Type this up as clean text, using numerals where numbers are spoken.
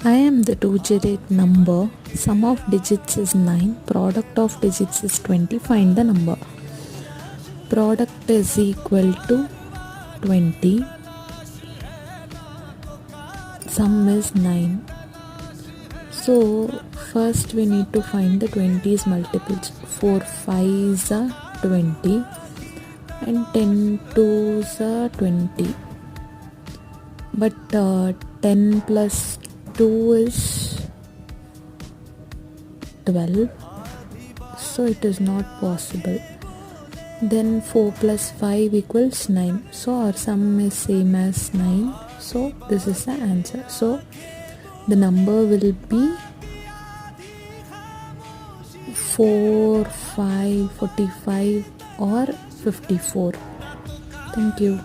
I am the two-digit number. Sum of digits is 9. Product of digits is 20. Find the number. Product is equal to 20. Sum is 9. So first we need to find the 20's multiples. 4 5's are 20 and 10 2's are 20. But 10 plus 2 is 12. So it is not possible. Then 4 plus 5 equals 9. So our sum is same as 9. So this is the answer. So the number will be 4, 5, 45 or 54. Thank you.